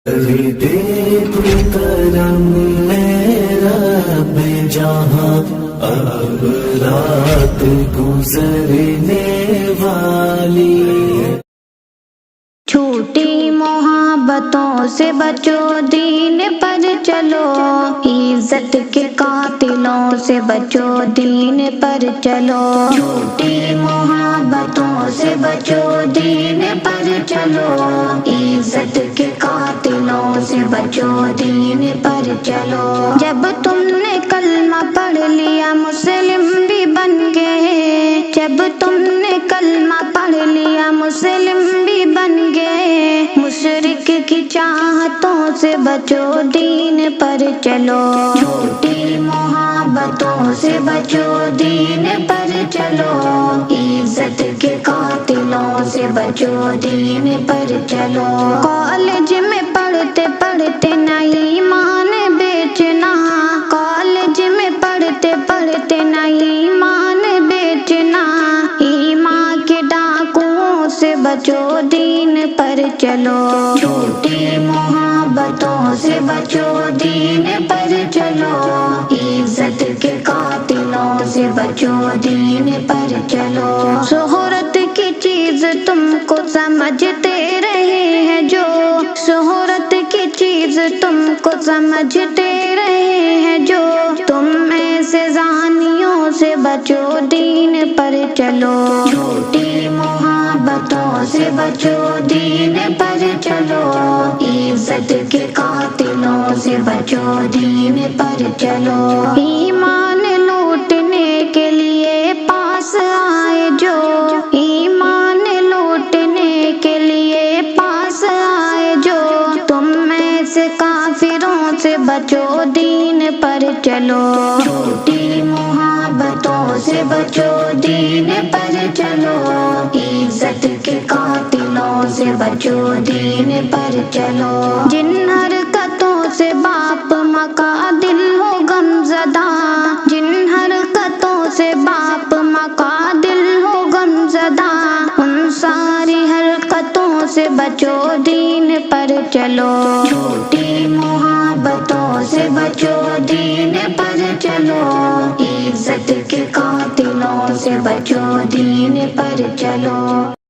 دیکھ کرم رب جہاں اب رات گزرنے والی، چھوٹی محبتوں سے بچو، دین پر چلو، عزت کے قاتلوں سے بچو، دین پر چلو، چھوٹی محبتوں سے بچو، دین پر چلو، عزت کے قاتلوں سے بچو، دین پر چلو، جب تم نے کلمہ پڑھ لیا مسلم بھی بن گئے، جب تم نے کلمہ پڑھ لیا مسلم بھی بن گئے، مشرک کی چاہتوں سے بچو، دین پر چلو، چھوٹی محبتوں سے بچو، دین پر چلو، عزت کے قاتلوں سے بچو، دین پر چلو، کالج میں پڑھتے پڑھتے نہ ایمان بیچنا، کالج میں پڑھتے پڑھتے نہ ایمان بیچنا، ایمان کے ڈاکوؤں سے بچو، دین پر چلو، چھوٹی محبتوں سے بچو، دین پر چلو، عزت کے قاتلوں سے بچو، دین پر چلو، شہرت کی چیز تم کو سمجھتے رہے ہیں جو، شہرت کی چیز تم کو سمجھتے رہے ہیں جو، تم ایسے زانیوں سے بچو، دین پر چلو، چھوٹی محبتوں سے بچو، دین پر چلو، عزت کے قاتلوں سے بچو، دین پر چلو، ایمان لوٹنے کے لیے پاس آئے جو، ایمان لوٹنے کے لیے پاس آئے جو، تم ایسے کافروں سے بچو، دین پر چلو، چھوٹی محبتوں سے بچو، دین پر چلو، عزت کے قاتلوں سے بچو، دین پر چلو، جن حرکتوں سے باپ ماں کا دل ہو غم زدہ، جن حرکتوں سے باپ ماں کا دل ہو غم زدہ، ان ساری حرکتوں سے بچو، دین پر چلو، چھوٹی محبتوں سے بچو، دین پر چلو، عزت کے قاتلوں سے بچو، دین پر چلو۔